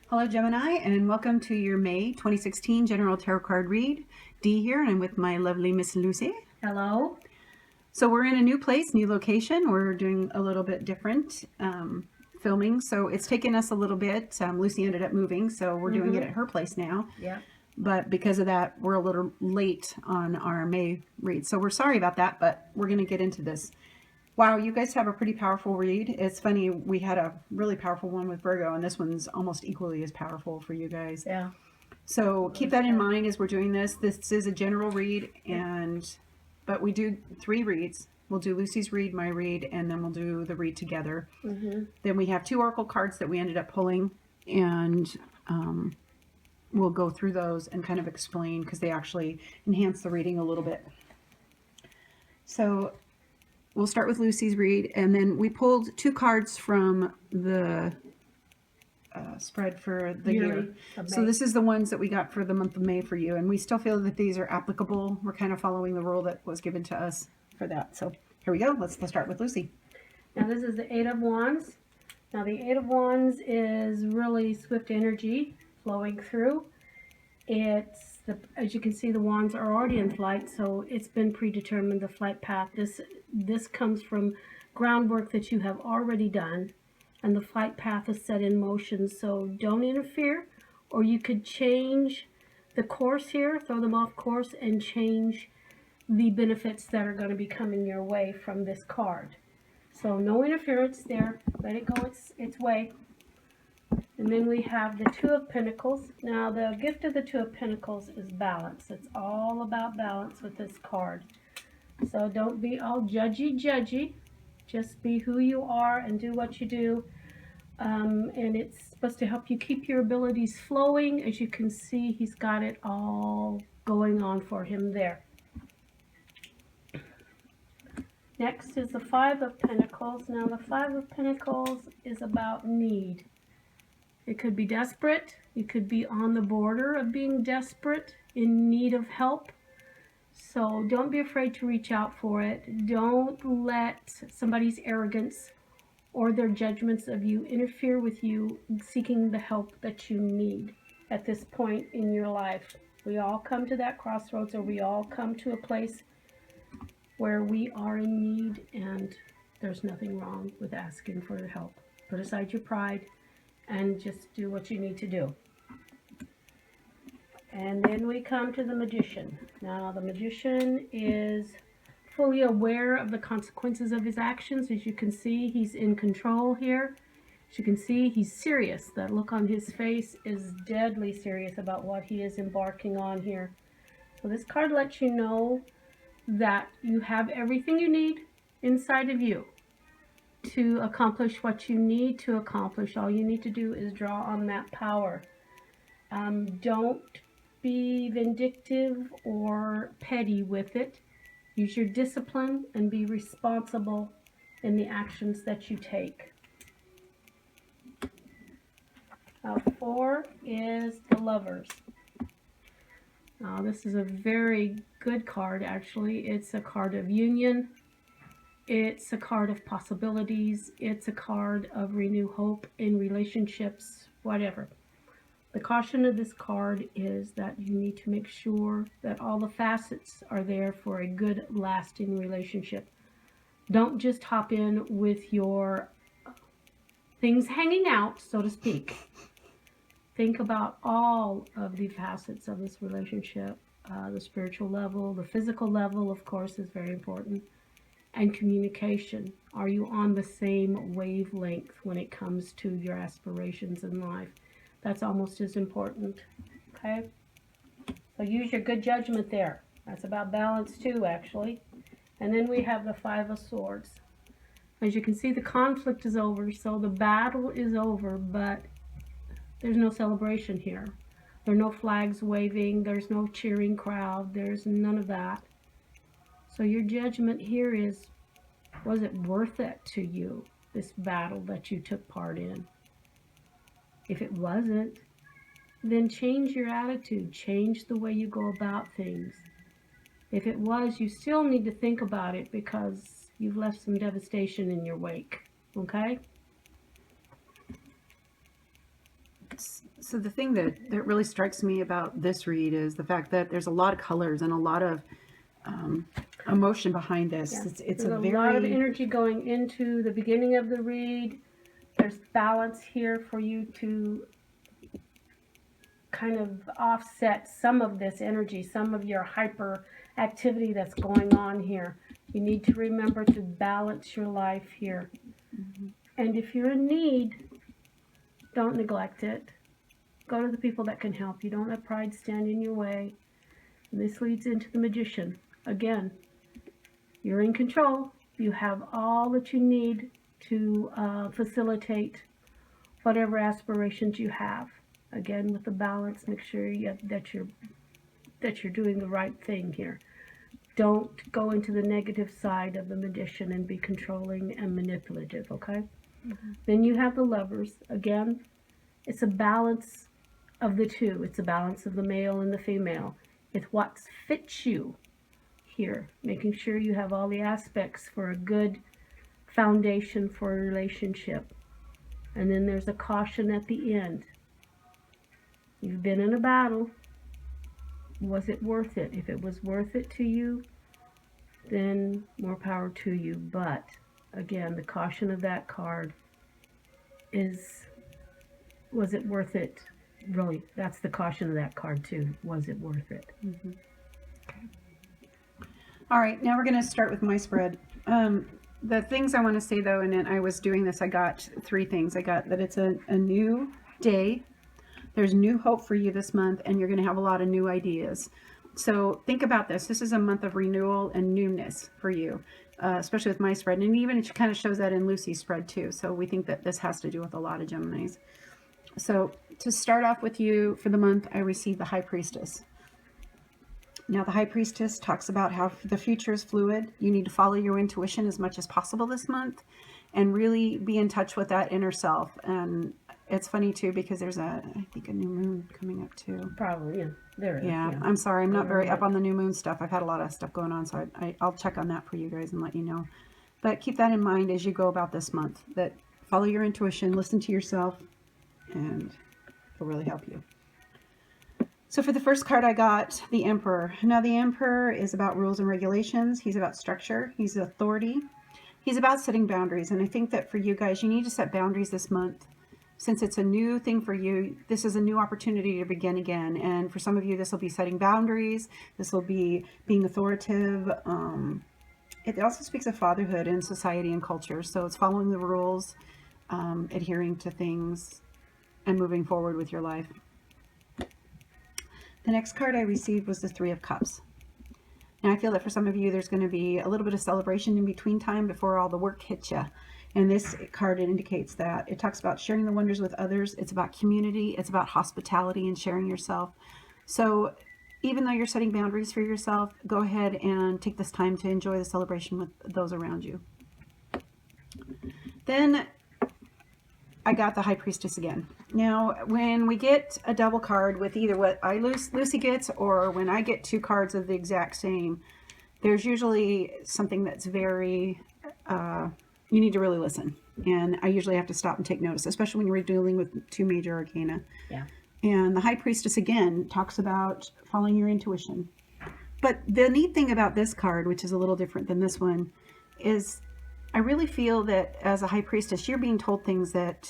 Hello Gemini, and welcome to your May 2016 General Tarot Card Read. Dee here, and I'm with my lovely Miss Lucy. Hello. So we're in a new place, new location. We're doing a little bit different filming, so it's taken us a little bit. Lucy ended up moving, so we're doing it at her place now. Yeah. But because of that, we're a little late on our May read. So we're sorry about that, but we're going to get into this. Wow, you guys have a pretty powerful read. It's funny, we had a really powerful one with Virgo, and this one's almost equally as powerful for you guys. Yeah. So keep that in mind as we're doing this. This is a general read, but we do 3 reads. We'll do Lucy's read, my read, and then we'll do the read together. Then we have 2 oracle cards that we ended up pulling, and we'll go through those and kind of explain because they actually enhance the reading a little bit. So we'll start with Lucy's read, and then we pulled 2 cards from the spread for the year. So this is the ones that we got for the month of May for you, and we still feel that these are applicable. We're kind of following the rule that was given to us for that. So here we go. Let's start with Lucy. Now this is the 8 of Wands. Now the 8 of Wands is really swift energy flowing through. It's as you can see, the wands are already in flight, so it's been predetermined, the flight path. This comes from groundwork that you have already done, and the flight path is set in motion. So don't interfere, or you could change the course here, throw them off course, and change the benefits that are going to be coming your way from this card. So no interference there. Let it go its way. And then we have the 2 of Pentacles. Now the gift of the 2 of Pentacles is balance. It's all about balance with this card. So don't be all judgy. Just be who you are and do what you do. And it's supposed to help you keep your abilities flowing. As you can see, he's got it all going on for him there. Next is the 5 of Pentacles. Now the 5 of Pentacles is about need. It could be desperate. You could be on the border of being desperate, in need of help. So don't be afraid to reach out for it. Don't let somebody's arrogance or their judgments of you interfere with you seeking the help that you need at this point in your life. We all come to that crossroads, or we all come to a place where we are in need, and there's nothing wrong with asking for the help. Put aside your pride and just do what you need to do. And then we come to the Magician. Now the Magician is fully aware of the consequences of his actions. As you can see, he's in control here. As you can see, he's serious. That look on his face is deadly serious about what he is embarking on here. So this card lets you know that you have everything you need inside of you to accomplish what you need to accomplish. All you need to do is draw on that power. Don't be vindictive or petty with it. Use your discipline and be responsible in the actions that you take. Now 4 is the Lovers. Now this is a very good card, actually. It's a card of union. It's a card of possibilities. It's a card of renew hope in relationships, whatever. The caution of this card is that you need to make sure that all the facets are there for a good, lasting relationship. Don't just hop in with your things hanging out, so to speak. Think about all of the facets of this relationship. The spiritual level, the physical level, of course, is very important. And communication. Are you on the same wavelength when it comes to your aspirations in life? That's almost as important. Okay? So use your good judgment there. That's about balance too, actually. And then we have the 5 of Swords. As you can see, the conflict is over, so the battle is over, but there's no celebration here. There are no flags waving. There's no cheering crowd. There's none of that. So your judgment here is, was it worth it to you, this battle that you took part in? If it wasn't, then change your attitude. Change the way you go about things. If it was, you still need to think about it because you've left some devastation in your wake. Okay? So the thing that really strikes me about this read is the fact that there's a lot of colors and a lot of emotion behind this. Yeah. It's There's a a lot of very energy going into the beginning of the read. There's balance here for you to kind of offset some of this energy, some of your hyper activity that's going on here. You need to remember to balance your life here. And if you're in need, don't neglect it. Go to the people that can help you. Don't let pride stand in your way. And this leads into the Magician. Again, you're in control. You have all that you need to facilitate whatever aspirations you have. Again, with the balance, make sure that you're doing the right thing here. Don't go into the negative side of the Magician and be controlling and manipulative, okay? Then you have the Lovers. Again, it's a balance of the two. It's a balance of the male and the female. It's what fits you here, making sure you have all the aspects for a good foundation for a relationship. And then there's a caution at the end. You've been in a battle. Was it worth it? If it was worth it to you, then more power to you. But again, the caution of that card is, was it worth it? Really, that's the caution of that card too. Was it worth it? Okay. All right, now we're going to start with my spread. The things I want to say though, and then I was doing this, I got 3 things. I got that it's a new day. There's new hope for you this month, and you're going to have a lot of new ideas. So think about this. This is a month of renewal and newness for you, especially with my spread. And even it kind of shows that in Lucy's spread too. So we think that this has to do with a lot of Geminis. So to start off with you for the month, I received the High Priestess. Now the High Priestess talks about how the future is fluid. You need to follow your intuition as much as possible this month and really be in touch with that inner self. And it's funny too because there's I think a new moon coming up too. Probably, yeah. There is. Yeah, I'm sorry. I'm not very up on the new moon stuff. I've had a lot of stuff going on, so I'll check on that for you guys and let you know. But keep that in mind as you go about this month, that follow your intuition, listen to yourself, and it'll really help you. So for the first card I got, the Emperor. Now the Emperor is about rules and regulations. He's about structure. He's authority. He's about setting boundaries. And I think that for you guys, you need to set boundaries this month. Since it's a new thing for you, this is a new opportunity to begin again. And for some of you, this will be setting boundaries. This will be being authoritative. It also speaks of fatherhood in society and culture. So it's following the rules, adhering to things, and moving forward with your life. The next card I received was the 3 of Cups. Now I feel that for some of you, there's going to be a little bit of celebration in between time before all the work hits you. And this card, it indicates that. It talks about sharing the wonders with others. It's about community. It's about hospitality and sharing yourself. So even though you're setting boundaries for yourself, go ahead and take this time to enjoy the celebration with those around you. Then I got the High Priestess again. Now, when we get a double card with either what Lucy gets or when I get 2 cards of the exact same, there's usually something that's very... you need to really listen. And I usually have to stop and take notice, especially when you're dealing with 2 major arcana. Yeah. And the High Priestess, again, talks about following your intuition. But the neat thing about this card, which is a little different than this one, is I really feel that as a High Priestess, you're being told things that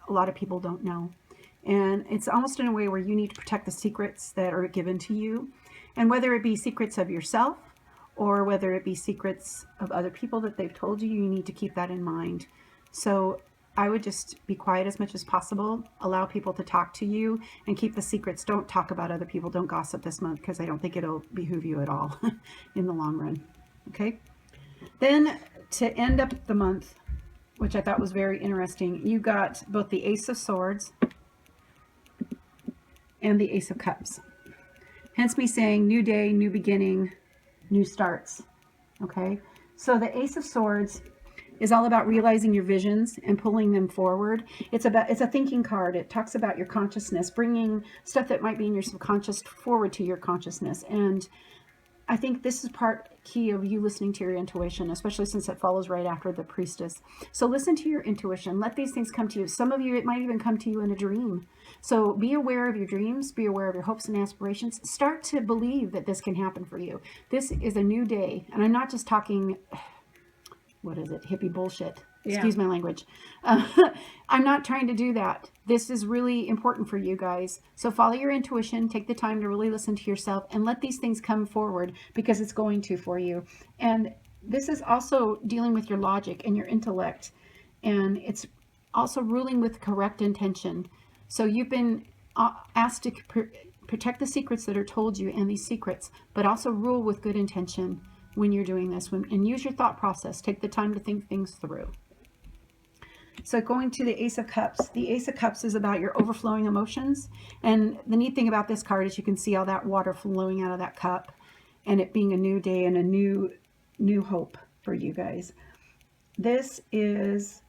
a lot of people don't know. And it's almost in a way where you need to protect the secrets that are given to you. And whether it be secrets of yourself, or whether it be secrets of other people that they've told you, you need to keep that in mind. So I would just be quiet as much as possible, allow people to talk to you, and keep the secrets. Don't talk about other people. Don't gossip this month, because I don't think it'll behoove you at all in the long run. Okay? Then to end up the month, which I thought was very interesting, you got both the Ace of Swords and the Ace of Cups. Hence me saying new day, new beginning, new starts. Okay, so the Ace of Swords is all about realizing your visions and pulling them forward. It's a thinking card. It talks about your consciousness, bringing stuff that might be in your subconscious forward to your consciousness. And I think this is part key of you listening to your intuition, especially since it follows right after the priestess. So listen to your intuition. Let these things come to you. Some of you, it might even come to you in a dream. So be aware of your dreams. Be aware of your hopes and aspirations. Start to believe that this can happen for you. This is a new day. And I'm not just talking, what is it, hippie bullshit. Excuse my language. I'm not trying to do that. This is really important for you guys. So follow your intuition. Take the time to really listen to yourself and let these things come forward, because it's going to for you. And this is also dealing with your logic and your intellect. And it's also ruling with correct intention. So you've been asked to protect the secrets that are told you and these secrets, but also rule with good intention when you're doing this. And use your thought process. Take the time to think things through. So going to the Ace of Cups. The Ace of Cups is about your overflowing emotions. And the neat thing about this card is you can see all that water flowing out of that cup, and it being a new day and a new hope for you guys. This is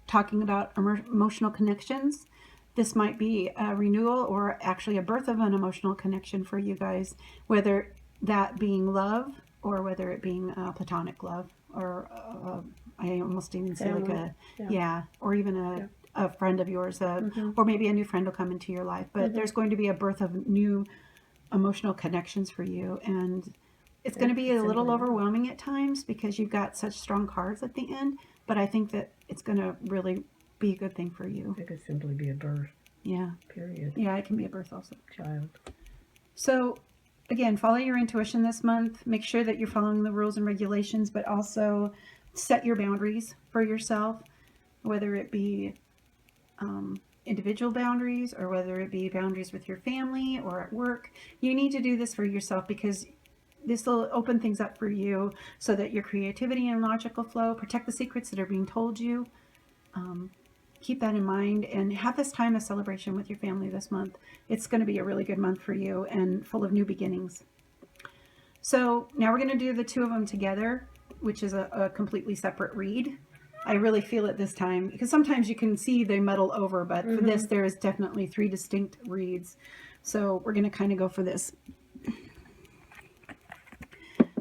talking about emotional connections. This might be a renewal or actually a birth of an emotional connection for you guys, whether that being love or whether it being platonic love, or I almost even say like a, or even a friend of yours, or maybe a new friend will come into your life. But there's going to be a birth of new emotional connections for you. And it's going to be a little overwhelming at times because you've got such strong cards at the end. But I think that it's going to really be a good thing for you. It could simply be a birth. Yeah. Period. Yeah, it can be a birth also. Child. So again, follow your intuition this month. Make sure that you're following the rules and regulations, but also set your boundaries for yourself, whether it be individual boundaries or whether it be boundaries with your family or at work. You need to do this for yourself, because this will open things up for you so that your creativity and logical flow, protect the secrets that are being told you. Keep that in mind and have this time of celebration with your family this month. It's going to be a really good month for you and full of new beginnings. So now we're going to do the two of them together, which is a completely separate read. I really feel it this time because sometimes you can see they muddle over, but for this, there is definitely 3 distinct reads. So we're going to kind of go for this.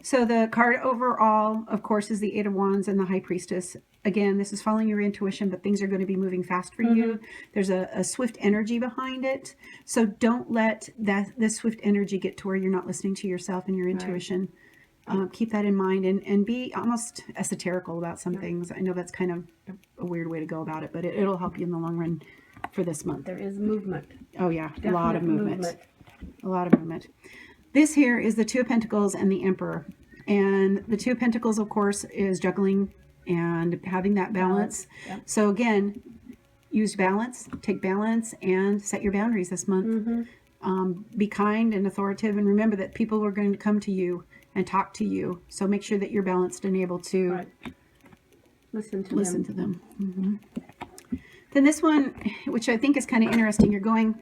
So the card overall, of course, is the 8 of Wands and the High Priestess. Again, this is following your intuition, but things are going to be moving fast for you. There's a swift energy behind it. So don't let this swift energy get to where you're not listening to yourself and your intuition. Keep that in mind and be almost esoterical about some things. I know that's kind of a weird way to go about it, but it'll help you in the long run for this month. There is movement. Oh, yeah. Definite A lot of movement. A lot of movement. This here is the 2 of Pentacles and the Emperor. And the 2 of Pentacles, of course, is juggling and having that balance. Yep. So again, use balance, take balance, and set your boundaries this month. Be kind and authoritative, and remember that people are going to come to you and talk to you. So make sure that you're balanced and able to listen to them. Then this one, which I think is kind of interesting, you're going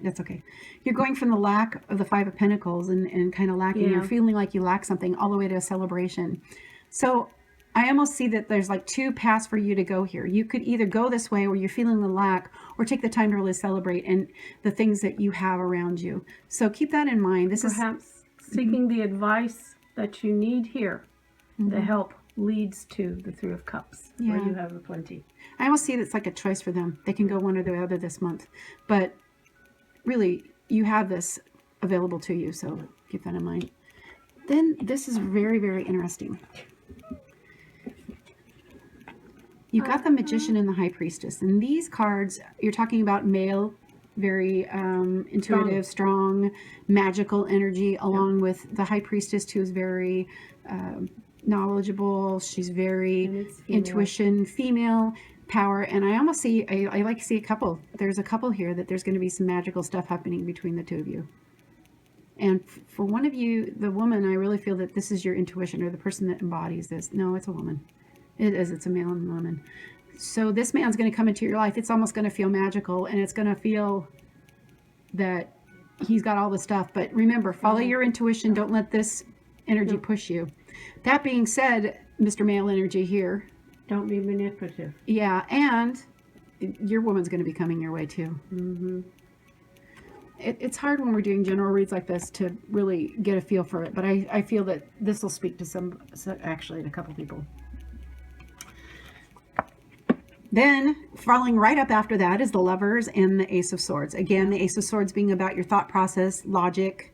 from the lack of the 5 of Pentacles and kind of lacking, you're feeling like you lack something, all the way to a celebration. So I almost see that there's like 2 paths for you to go here. You could either go this way where you're feeling the lack, or take the time to really celebrate and the things that you have around you. So keep that in mind. This Perhaps seeking the advice that you need here. The help leads to the 3 of Cups, where you have a plenty. I almost see it's like a choice for them. They can go one or the other this month. But really, you have this available to you, so keep that in mind. Then this is very, very interesting. You got the Magician and the High Priestess. And these cards, you're talking about male, very intuitive, strong, magical energy, along with the High Priestess, who is very knowledgeable. She's very intuition, female power. And I almost see, I like to see a couple. There's a couple here that there's going to be some magical stuff happening between the 2 of you. And for one of you, the woman, I really feel that this is your intuition, or the person that embodies this. No, it's a woman. It is. It's a male and a woman. So this man's going to come into your life. It's almost going to feel magical, and it's going to feel that he's got all the stuff. But remember, follow your intuition. Don't let this energy push you. That being said, Mr. Male Energy here. Don't be manipulative. Yeah, and your woman's going to be coming your way too. it's hard when we're doing general reads like this to really get a feel for it, but I feel that this will speak to actually to a couple people. Then following right up after that is the Lovers and the Ace of Swords. Again, the Ace of Swords being about your thought process, logic,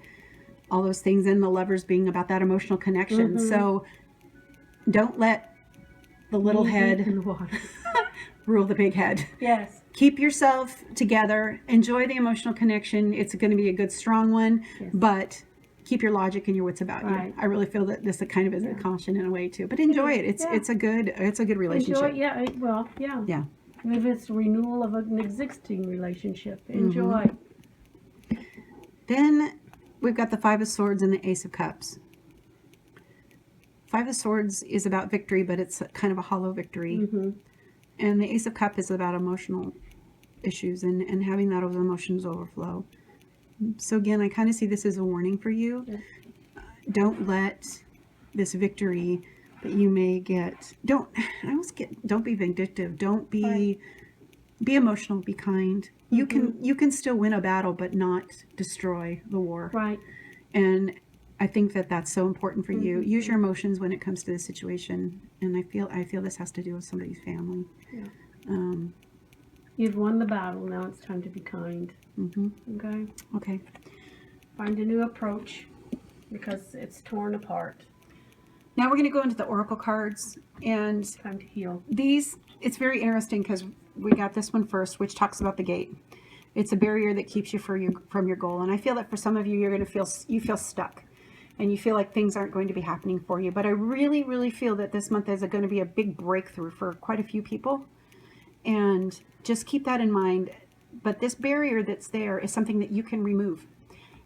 all those things, and the Lovers being about that emotional connection. So don't let the little head in the water. rule the big head. Yes. Keep yourself together. Enjoy the emotional connection. It's going to be a good, strong one, but keep your logic and your wits about you. I really feel that this kind of is a caution in a way too. But enjoy it. It's a good relationship. Enjoy, yeah. If it's renewal of an existing relationship, enjoy. Then we've got the Five of Swords and the Ace of Cups. Five of Swords is about victory, but it's kind of a hollow victory. And the Ace of Cups is about emotional issues and having those emotions overflow. So again, I kind of see this as a warning for you. Don't let this victory that you may get, don't be vindictive. Don't be, be emotional, be kind. You can still win a battle, but not destroy the war. Right. And I think that that's so important for you. Use your emotions when it comes to this situation. And I feel this has to do with somebody's family. You've won the battle. Now it's time to be kind. Okay. Find a new approach because it's torn apart. Now we're going to go into the Oracle cards, and Time to heal. these, it's very interesting because we got this one first, which talks about the gate. It's a barrier that keeps you from your goal. And I feel that for some of you, you're going to feel stuck. And you feel like things aren't going to be happening for you. But I really, really feel that this month is going to be a big breakthrough for quite a few people. And just keep that in mind. But this barrier that's there is something that you can remove.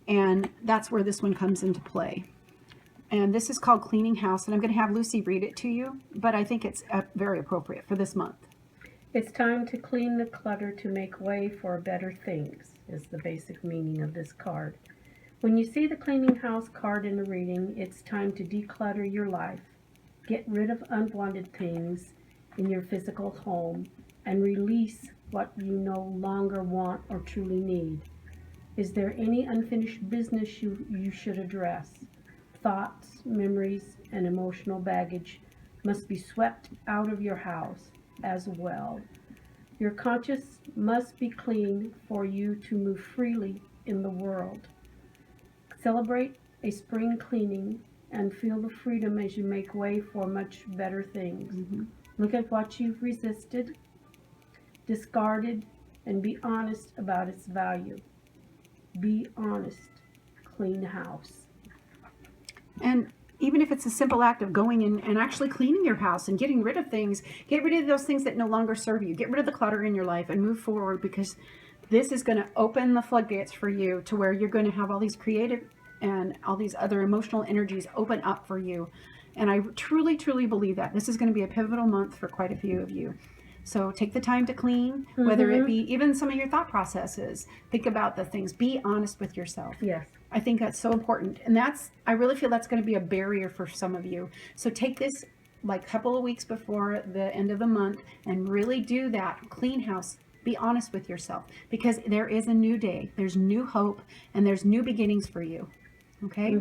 And that's where this one comes into play. And this is called Cleaning House. And I'm going to have Lucy read it to you. But I think it's very appropriate for this month. It's time to clean the clutter to make way for better things, is the basic meaning of this card. When you see the Cleaning House card in the reading, it's time to declutter your life. Get rid of unwanted things in your physical home and release what you no longer want or truly need. Is there any unfinished business you should address? Thoughts, memories, and emotional baggage must be swept out of your house as well. Your conscience must be clean for you to move freely in the world. Celebrate a spring cleaning and feel the freedom as you make way for much better things. Look at what you've resisted, discarded, and be honest about its value. Be honest. Clean house. And even if it's a simple act of going in and actually cleaning your house and getting rid of things, get rid of those things that no longer serve you. Get rid of the clutter in your life and move forward, because this is going to open the floodgates for you to where you're going to have all these creative and all these other emotional energies open up for you. And I truly, truly believe that this is going to be a pivotal month for quite a few of you. So take the time to clean, whether it be even some of your thought processes. Think about the things. Be honest with yourself. Yes. I think that's so important. And I really feel that's going to be a barrier for some of you. So take this like a couple of weeks before the end of the month and really do that. Clean house. Be honest with yourself, because there is a new day. There's new hope and there's new beginnings for you. Okay?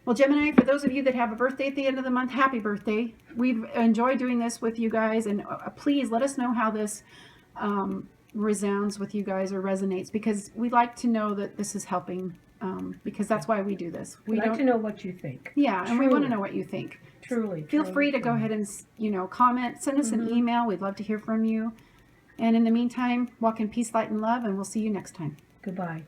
Well, Gemini, for those of you that have a birthday at the end of the month, happy birthday. We've enjoyed doing this with you guys, and please let us know how this resounds with you guys or resonates, because we like to know that this is helping, because that's why we do this. We'd like to know what you think. Yeah, and we want to know what you think. Truly. Feel free to go ahead and, comment, send us an email. We'd love to hear from you. And in the meantime, walk in peace, light, and love, and we'll see you next time. Goodbye.